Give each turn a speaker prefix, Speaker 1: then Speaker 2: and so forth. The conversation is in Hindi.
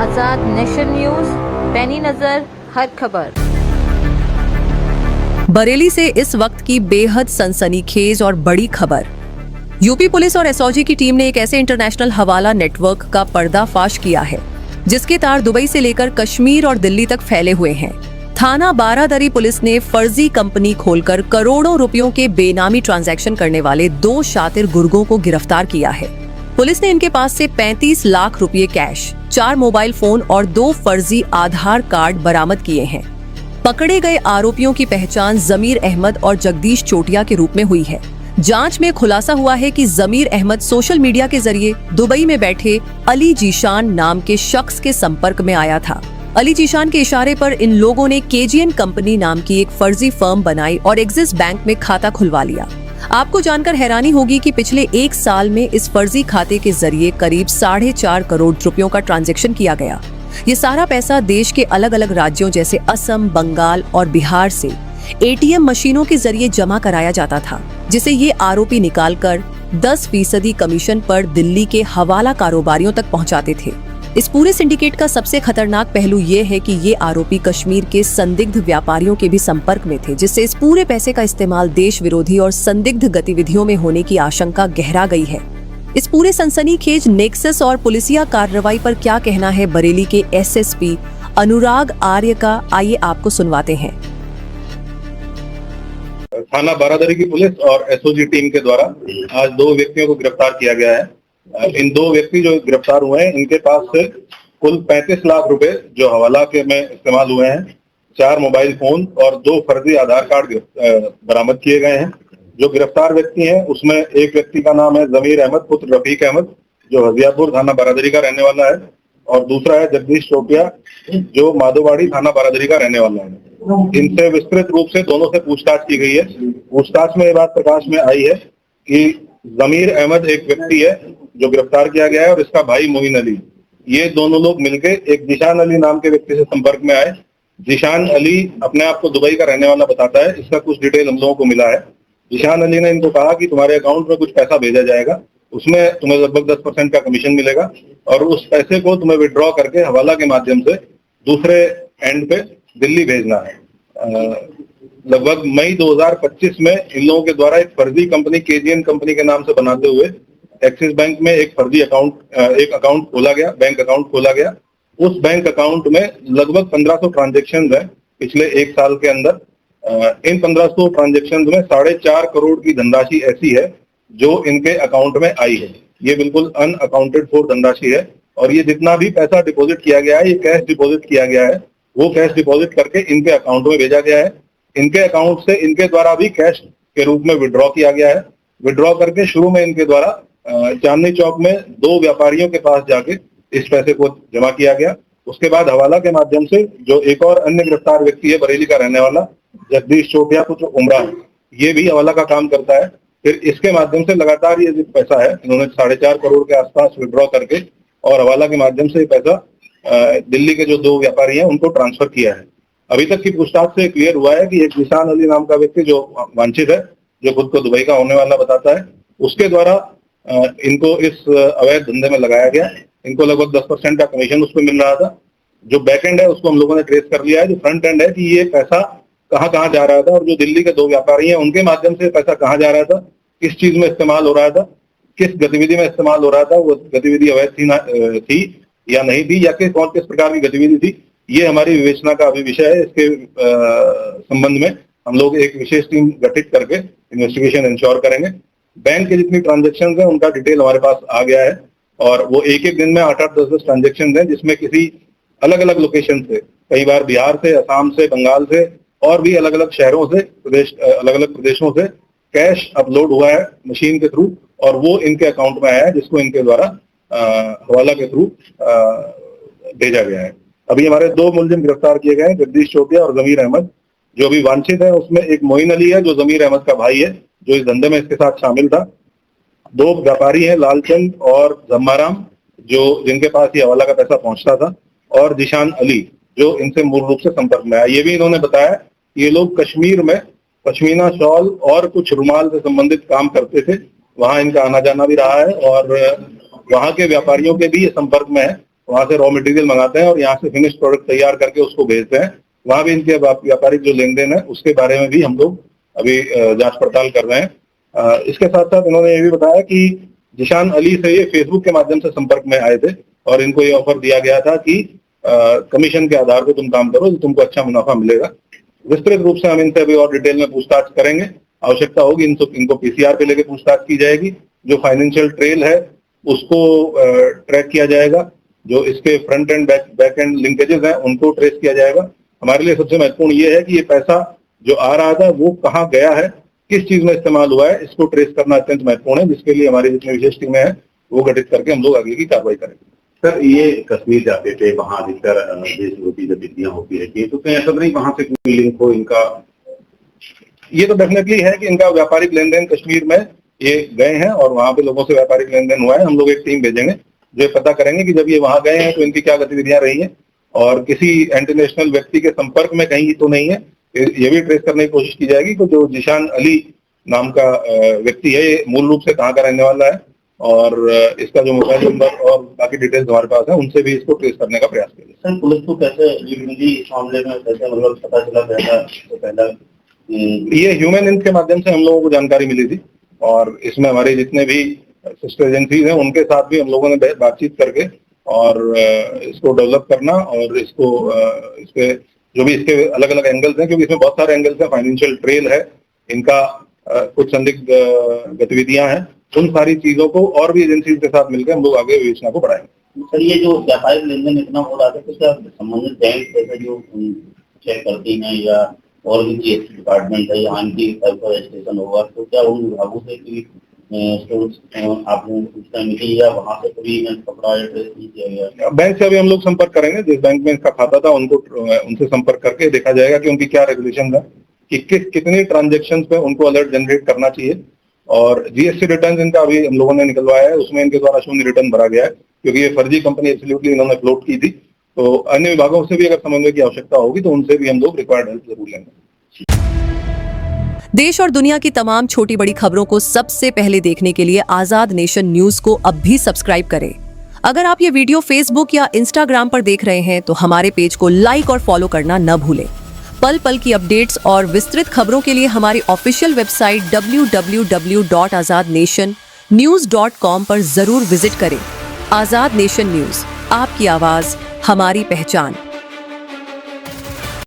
Speaker 1: आजाद नेशन न्यूज, पैनी नजर हर खबर।
Speaker 2: बरेली से इस वक्त की बेहद सनसनीखेज और बड़ी खबर। यूपी पुलिस और एसओजी की टीम ने एक ऐसे इंटरनेशनल हवाला नेटवर्क का पर्दाफाश किया है जिसके तार दुबई से लेकर कश्मीर और दिल्ली तक फैले हुए हैं। थाना बारादरी पुलिस ने फर्जी कंपनी खोलकर करोड़ों रुपयों के बेनामी ट्रांजैक्शन करने वाले 2 शातिर गुर्गों को गिरफ्तार किया है। पुलिस ने इनके पास से 35 लाख रुपए कैश, 4 मोबाइल फोन और 2 फर्जी आधार कार्ड बरामद किए हैं। पकड़े गए आरोपियों की पहचान जमीर अहमद और जगदीश चोटिया के रूप में हुई है। जांच में खुलासा हुआ है कि जमीर अहमद सोशल मीडिया के जरिए दुबई में बैठे अली जीशान नाम के शख्स के संपर्क में आया था। अली जीशान के इशारे पर इन लोगों ने केजीएन कंपनी नाम की एक फर्जी फर्म बनाई और एक्सिस बैंक में खाता खुलवा लिया। आपको जानकर हैरानी होगी कि पिछले 1 साल में इस फर्जी खाते के जरिए करीब 4.5 करोड़ रुपयों का ट्रांजैक्शन किया गया। ये सारा पैसा देश के अलग अलग राज्यों जैसे असम, बंगाल और बिहार से एटीएम मशीनों के जरिए जमा कराया जाता था, जिसे ये आरोपी निकालकर 10% कमीशन पर दिल्ली के हवाला कारोबारियों तक पहुंचाते थे। इस पूरे सिंडिकेट का सबसे खतरनाक पहलू ये है कि ये आरोपी कश्मीर के संदिग्ध व्यापारियों के भी संपर्क में थे, जिससे इस पूरे पैसे का इस्तेमाल देश विरोधी और संदिग्ध गतिविधियों में होने की आशंका गहरा गई है। इस पूरे सनसनीखेज नेक्सस और पुलिसिया कार्रवाई पर क्या कहना है बरेली के एसएसपी अनुराग आर्य का, आइए आपको सुनवाते हैं।
Speaker 3: थाना बारादरी की पुलिस और एसओजी टीम के द्वारा आज 2 व्यक्तियों को गिरफ्तार किया गया है। इन 2 व्यक्ति जो गिरफ्तार हुए हैं, इनके पास से कुल 35 लाख रुपए जो हवाला के में इस्तेमाल हुए हैं, 4 मोबाइल फोन और 2 फर्जी आधार कार्ड बरामद किए गए हैं। जो गिरफ्तार व्यक्ति हैं उसमें एक व्यक्ति का नाम है जमीर अहमद पुत्र रफीक अहमद, जो हजियापुर थाना बारादरी का रहने वाला है, और दूसरा है जगदीश चोटिया, जो माधोवाड़ी थाना बारादरी का रहने वाला है। इनसे विस्तृत रूप से दोनों से पूछताछ की गई है। पूछताछ में ये बात प्रकाश में आई है कि जमीर अहमद एक व्यक्ति है जो गिरफ्तार किया गया है और इसका भाई मोइन अली, ये दोनों लोग मिलके एक जीशान अली नाम के व्यक्ति से संपर्क में आए। जीशान अली अपने आप को दुबई का रहने वाला बताता है। इसका कुछ डिटेल हम लोगों को मिला है। जीशान अली ने इनको कहा कि तुम्हारे अकाउंट में कुछ पैसा भेजा जाएगा, उसमें तुम्हें लगभग 10% का कमीशन मिलेगा और उस पैसे को तुम्हें विड्रॉ करके हवाला के माध्यम से दूसरे एंड पे दिल्ली भेजना है। लगभग मई 2025 में इन लोगों के द्वारा एक फर्जी कंपनी केजीएन कंपनी के नाम से बनाते हुए एक्सिस बैंक में एक फर्जी अकाउंट खोला गया, बैंक अकाउंट खोला गया। उस बैंक अकाउंट में लगभग 1500 ट्रांजेक्शन है पिछले 1 साल के अंदर। इन 1500 ट्रांजेक्शन में 4.5 करोड़ की धनराशि ऐसी है जो इनके अकाउंट में आई है। ये बिल्कुल अनअकाउंटेड फॉर धनराशि है और ये जितना भी पैसा डिपॉजिट किया गया है, ये कैश डिपॉजिट किया गया है, वो कैश डिपॉजिट करके इनके अकाउंट में भेजा गया है। इनके अकाउंट से इनके द्वारा भी कैश के रूप में विड्रॉ किया गया है। विड्रॉ करके शुरू में इनके द्वारा चांदनी चौक में 2 व्यापारियों के पास जाके इस पैसे को जमा किया गया। उसके बाद हवाला के माध्यम से जो एक और अन्य गिरफ्तार व्यक्ति है बरेली का रहने वाला जगदीश चोटिया पुत्र उमरान, ये भी हवाला का काम करता है। फिर इसके माध्यम से लगातार ये जो पैसा है इन्होंने 4.5 करोड़ के आसपास विड्रॉ करके और हवाला के माध्यम से पैसा दिल्ली के जो 2 व्यापारी हैं उनको ट्रांसफर किया है। अभी तक की पूछताछ से क्लियर हुआ है कि एक जीशान अली नाम का व्यक्ति जो वांछित है, जो खुद को दुबई का होने वाला बताता है, उसके द्वारा इनको इस अवैध धंधे में लगाया गया। इनको लगभग 10% का कमीशन उस पर मिल रहा था। जो बैक एंड है उसको हम लोगों ने ट्रेस कर लिया है। जो फ्रंट एंड है कि ये पैसा कहाँ जा रहा था और जो दिल्ली के 2 व्यापारी हैं उनके माध्यम से पैसा कहाँ जा रहा था, किस चीज में इस्तेमाल हो रहा था, किस गतिविधि में इस्तेमाल हो रहा था, वो गतिविधि अवैध थी या नहीं थी, या किस प्रकार की गतिविधि थी, ये हमारी विवेचना का अभी विषय है। इसके संबंध में हम लोग एक विशेष टीम गठित करके इन्वेस्टिगेशन इंश्योर करेंगे। बैंक के जितनी ट्रांजेक्शन है उनका डिटेल हमारे पास आ गया है और वो एक दिन में 8-8, 10-10 ट्रांजेक्शन है, जिसमें किसी अलग अलग लोकेशन से, कई बार बिहार से, असम से, बंगाल से और भी अलग अलग शहरों से, अलग अलग प्रदेशों से कैश अपलोड हुआ है मशीन के थ्रू और वो इनके अकाउंट में आया है, जिसको इनके द्वारा हवाला के थ्रू भेजा गया है। अभी हमारे 2 मुलजिम गिरफ्तार किए गए हैं, जगदीश चोटिया और जमीर अहमद। जो अभी वांछित है उसमें एक मोइन अली है जो जमीर अहमद का भाई है, जो इस धंधे में इसके साथ शामिल था। 2 व्यापारी हैं, लालचंद और जम्माराम, जो जिनके पास ये हवाला का पैसा पहुंचता था, और जीशान अली जो इनसे मूल रूप से संपर्क में आया। ये भी इन्होंने बताया ये लोग कश्मीर में पश्मीना शॉल और कुछ रुमाल से संबंधित काम करते थे, वहां इनका आना जाना भी रहा है और वहां के व्यापारियों के भी ये संपर्क में है वहां से रॉ मटेरियल मंगाते हैं और यहाँ से फिनिश प्रोडक्ट तैयार करके उसको भेजते हैं। वहां भी इनके व्यापारिक जो लेन देन है उसके बारे में भी हम लोग अभी जांच पड़ताल कर रहे हैं। इसके साथ साथ इन्होंने ये भी बताया कि जिशान अली से ये फेसबुक के माध्यम से संपर्क में आए थे और इनको ये ऑफर दिया गया था कि कमीशन के आधार पर तुम काम करो तो तुमको अच्छा मुनाफा मिलेगा। विस्तृत रूप से हम इनसे अभी और डिटेल में पूछताछ करेंगे। आवश्यकता होगी इनको पीसीआर पे लेके पूछताछ की जाएगी। जो फाइनेंशियल ट्रेल है उसको ट्रैक किया जाएगा। जो इसके front end back and linkages हैं उनको ट्रेस किया जाएगा। हमारे लिए सबसे महत्वपूर्ण ये है कि ये पैसा जो आ रहा था वो कहाँ गया है, किस चीज में इस्तेमाल हुआ है, इसको ट्रेस करना अत्यंत महत्वपूर्ण है, जिसके लिए हमारी जितनी विशेष टीमें हैं वो गठित करके हम लोग आगे की कार्रवाई करेंगे।
Speaker 4: सर, ये कश्मीर जाते थे, वहां अधिकतर देश विरोधी गतिविधियां होती रहती है, तो कहीं ऐसा नहीं वहां से कोई लिंक हो इनका?
Speaker 3: ये तो डेफिनेटली है कि इनका व्यापारिक लेन देन कश्मीर में ये गए हैं और वहां पे लोगों से व्यापारिक लेन देन हुआ है। हम लोग एक टीम भेजेंगे जो पता करेंगे कि जब ये वहां गए हैं तो इनकी क्या गतिविधियां रही हैं और किसी इंटरनेशनल व्यक्ति के संपर्क में कहीं तो नहीं है। ये भी ट्रेस करने की कोशिश की जाएगी कि जो जिशान अली नाम का व्यक्ति है ये मूल रूप से कहाँ का रहने वाला है और इसका जो मोबाइल नंबर और बाकी डिटेल्स हमारे पास है उनसे भी इसको ट्रेस करने का प्रयास करेंगे।
Speaker 4: सर, पुलिस को कैसे इस मामले में कैसे मतलब पता चला पहला?
Speaker 3: ये ह्यूमन इंक के माध्यम से हम लोगों को जानकारी मिली थी और इसमें हमारे जितने भी सिस्टर एजेंसीज हैं उनके साथ भी हम लोगों ने बातचीत करके और इसको डेवलप करना और इसको इसके जो भी इसके अलग अलग एंगल्स हैं, क्योंकि इसमें बहुत सारे एंगल्स हैं, फाइनेंशियल ट्रेल है, इनका कुछ संदिग्ध गतिविधियां हैं, उन सारी चीजों को और भी एजेंसीज के साथ मिलकर हम लोग आगे विवेचना को बढ़ाएंगे।
Speaker 4: सर, ये जो व्यापारिक लेन देन इतना हो रहा था तो क्या संबंधित बैंक जैसे जो चेक करती हैं या और भी जीएसटी डिपार्टमेंट है या आईटी रजिस्ट्रेशन होगा तो क्या उन विभागों से आपको सूचना मिली या वहां से कभी पकड़ा या ट्रेस नहीं किया गया?
Speaker 3: बैंक से अभी हम लोग संपर्क करेंगे। जिस बैंक में इसका खाता था उनसे संपर्क करके देखा जाएगा कि उनकी क्या रेगुलेशन है, कि कितनी ट्रांजेक्शन पे उनको अलर्ट जनरेट करना चाहिए। और जीएसटी रिटर्न इनका अभी हम लोगों ने निकलवाया है, उसमें इनके द्वारा शून्य रिटर्न भरा गया है क्योंकि ये फर्जी कंपनी एब्सोल्युटली इन्होंने फ्लोट की थी। तो अन्य विभागों से भी अगर समन्वय की आवश्यकता होगी तो उनसे भी हम लोग रिक्वायर्ड हेल्प जरूर लेंगे।
Speaker 2: देश और दुनिया की तमाम छोटी बड़ी खबरों को सबसे पहले देखने के लिए आजाद नेशन न्यूज को अब भी सब्सक्राइब करें। अगर आप ये वीडियो फेसबुक या इंस्टाग्राम पर देख रहे हैं तो हमारे पेज को लाइक और फॉलो करना न भूलें। पल पल की अपडेट्स और विस्तृत खबरों के लिए हमारी ऑफिशियल वेबसाइट www.azadnationnews.com पर जरूर विजिट करें। आजाद नेशन न्यूज, आपकी आवाज हमारी पहचान।